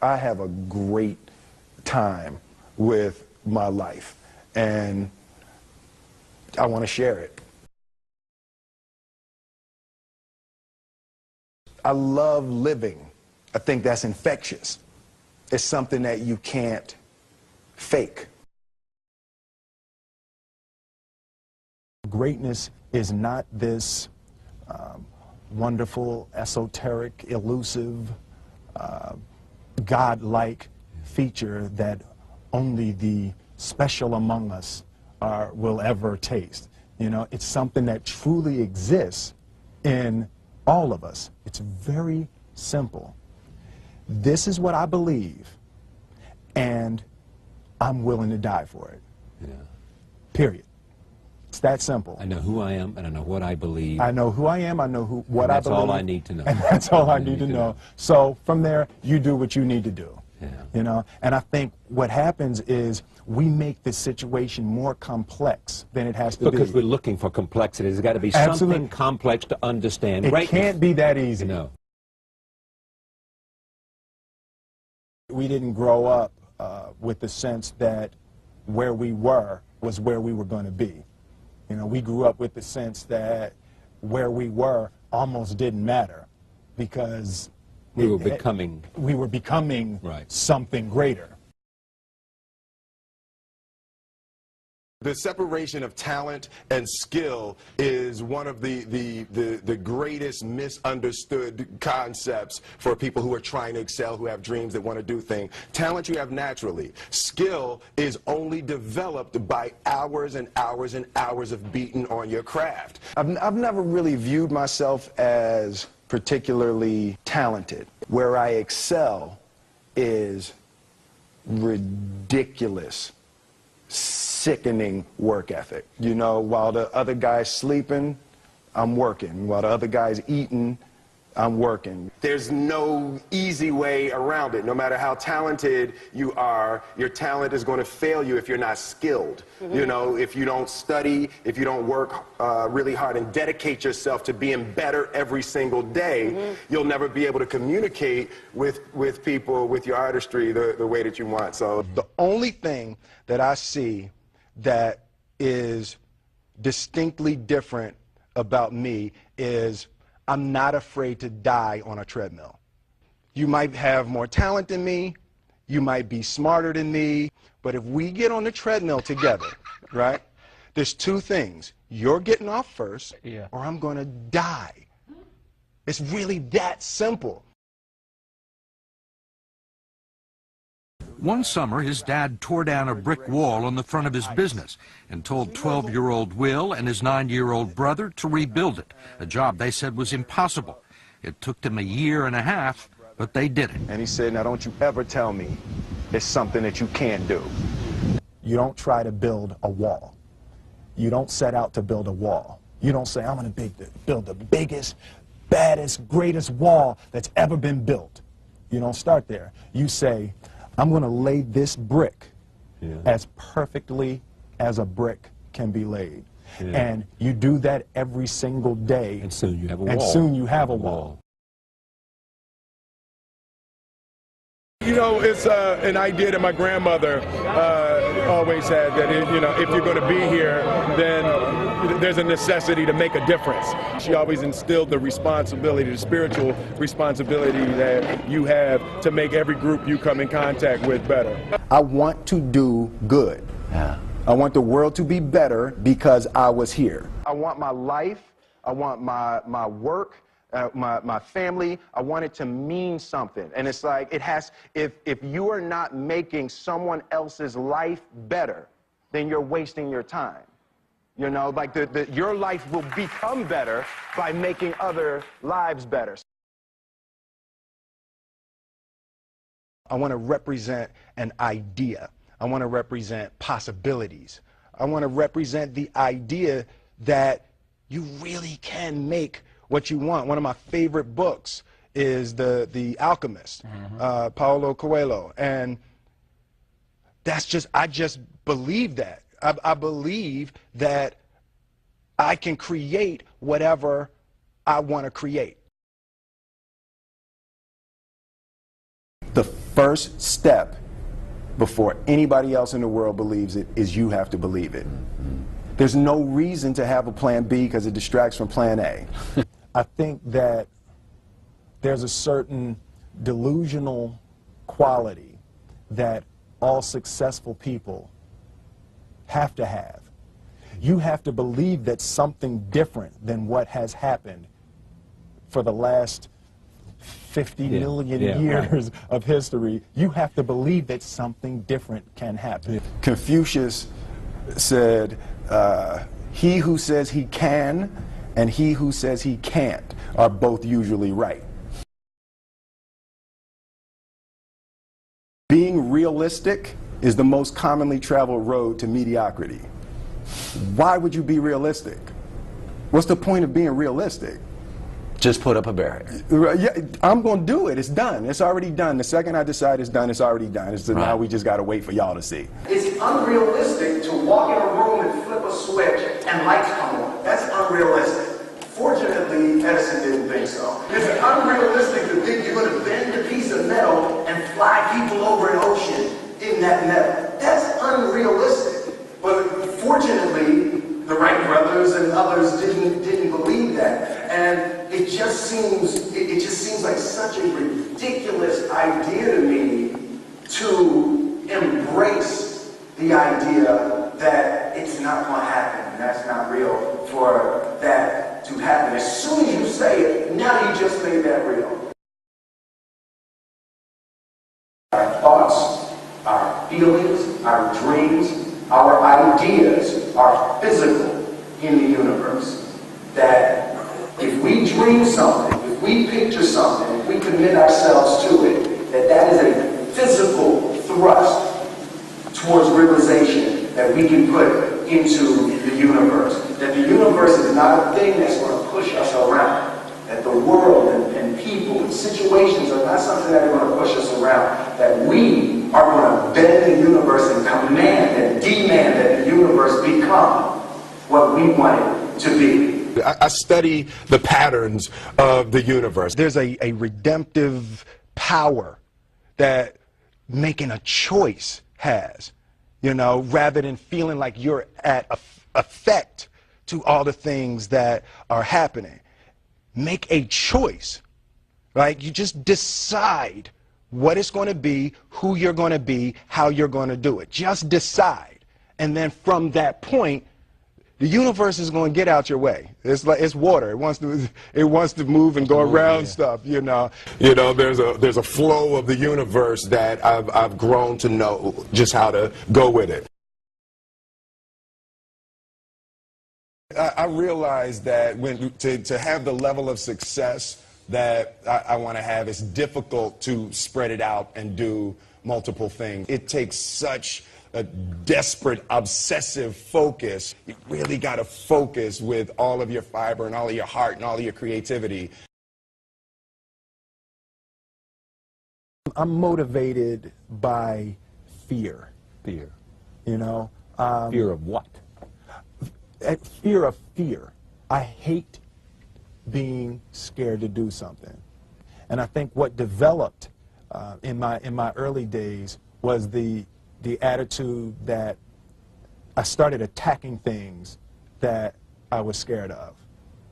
I have a great time with my life, and I want to share it. I love living. I think that's infectious. It's something that you can't fake. Greatness is not this wonderful, esoteric, elusive, God-like feature that only the special among us will ever taste. You know, it's something that truly exists in all of us. It's very simple. This is what I believe, and I'm willing to die for it. Yeah. Period. It's that simple. I know who I am, and I know what I believe. I know who I am, I know what I believe. That's all I need to know. And that's all I need to know. So from there, you do what you need to do. Yeah. You know, and I think what happens is we make the situation more complex than it has to be. Because we're looking for complexity. There's got to be something complex to understand. It can't be that easy. No. We didn't grow up with the sense that where we were was where we were going to be. You know, we grew up with the sense that where we were almost didn't matter because we were becoming right. Something greater. The separation of talent and skill is one of the greatest misunderstood concepts for people who are trying to excel, who have dreams, that want to do things. Talent you have naturally. Skill is only developed by hours and hours and hours of beating on your craft. I've never really viewed myself as particularly talented. Where I excel is ridiculous, sickening work ethic. You know, while the other guy's sleeping, I'm working. While the other guy's eating, I'm working. There's no easy way around it. No matter how talented you are, your talent is going to fail you if you're not skilled. Mm-hmm. You know, if you don't study, if you don't work really hard and dedicate yourself to being better every single day, mm-hmm. you'll never be able to communicate with people, with your artistry, the way that you want. So the only thing that I see that is distinctly different about me is I'm not afraid to die on a treadmill. You might have more talent than me, you might be smarter than me, but if we get on the treadmill together, right, there's two things. You're getting off first, or I'm going to die. It's really that simple. One summer, his dad tore down a brick wall on the front of his business and told 12-year-old Will and his 9-year-old brother to rebuild it, a job they said was impossible. It took them a year and a half, but they did it. And he said, now don't you ever tell me it's something that you can't do. You don't try to build a wall. You don't set out to build a wall. You don't say, I'm going to build the biggest, baddest, greatest wall that's ever been built. You don't start there. You say, I'm going to lay this brick as perfectly as a brick can be laid. And you do that every single day. And soon you have a wall. And soon you have a wall. You know, it's an idea that my grandmother always had, that if you're going to be here, then there's a necessity to make a difference. She always instilled the responsibility, the spiritual responsibility that you have to make every group you come in contact with better. I want to do good. I want the world to be better because I was here. I want my life, I want my work, my family, I want it to mean something. And it's like, it has, if you are not making someone else's life better, then you're wasting your time. You know, like your life will become better by making other lives better. I want to represent an idea. I want to represent possibilities. I want to represent the idea that you really can make what you want. One of my favorite books is The Alchemist, Paulo Coelho, and I just believe that. I believe that I can create whatever I want to create. The first step before anybody else in the world believes it is you have to believe it. There's no reason to have a plan B because it distracts from plan A. I think that there's a certain delusional quality that all successful people have to have. You have to believe that something different than what has happened for the last 50 million years of history. You have to believe that something different can happen. Confucius said, he who says he can and he who says he can't are both usually right. Being realistic is the most commonly traveled road to mediocrity. Why would you be realistic? What's the point of being realistic? Just put up a barrier. Yeah, I'm going to do it. It's done. It's already done. The second I decide it's done, it's already done. So now we just got to wait for y'all to see. It's unrealistic to walk in a room and flip a switch and lights come on. That's unrealistic. Fortunately, Edison didn't think so. It's unrealistic to think you're going to bend a piece of metal and fly people over an ocean in that metal. That's unrealistic. But fortunately, the Wright brothers and others didn't believe that. And it just seems like such a ridiculous idea to me to embrace the idea that it's not going to happen and that's not real for that to happen. As soon as you say it, now you just made that real. Our thoughts, our feelings, our dreams, our ideas are physical in the universe. That if we dream something, if we picture something, if we commit ourselves to it, that is a physical thrust towards realization that we can put into the universe. That the universe is not a thing that's going to push us around. That the world and people and situations are not something that are going to push us around. That we are going to bend the universe and command and demand that the universe become what we want it to be. I study the patterns of the universe. There's a redemptive power that making a choice has, you know, rather than feeling like you're at effect to all the things that are happening. Make a choice, right? You just decide what it's going to be, who you're going to be, how you're going to do it. Just decide. And then from that point, the universe is going to get out your way. It's like it's water. It wants to move and go around stuff, you know. You know, there's a flow of the universe that I've grown to know just how to go with it. I realize that to have the level of success that I want to have, it's difficult to spread it out and do multiple things. It takes such a desperate, obsessive focus. You really got to focus with all of your fiber and all of your heart and all of your creativity. I'm motivated by fear. Fear. You know? Fear of what? Fear of fear. I hate being scared to do something. And I think what developed in my early days was the attitude that I started attacking things that I was scared of.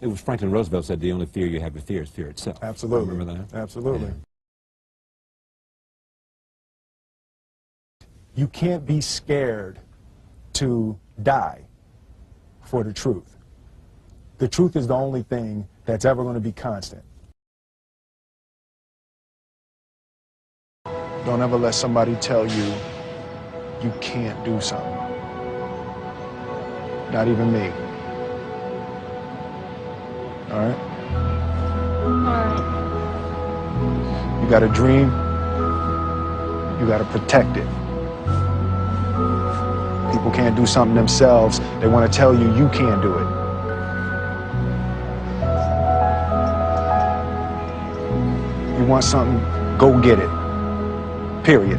It was Franklin Roosevelt said the only fear you have to fear is fear itself. Absolutely. Remember that? Absolutely. Yeah. You can't be scared to die for the truth. The truth is the only thing that's ever going to be constant. Don't ever let somebody tell you you can't do something. Not even me. All right? All right. You got a dream, you got to protect it. People can't do something themselves. They want to tell you you can't do it. You want something, go get it. Period.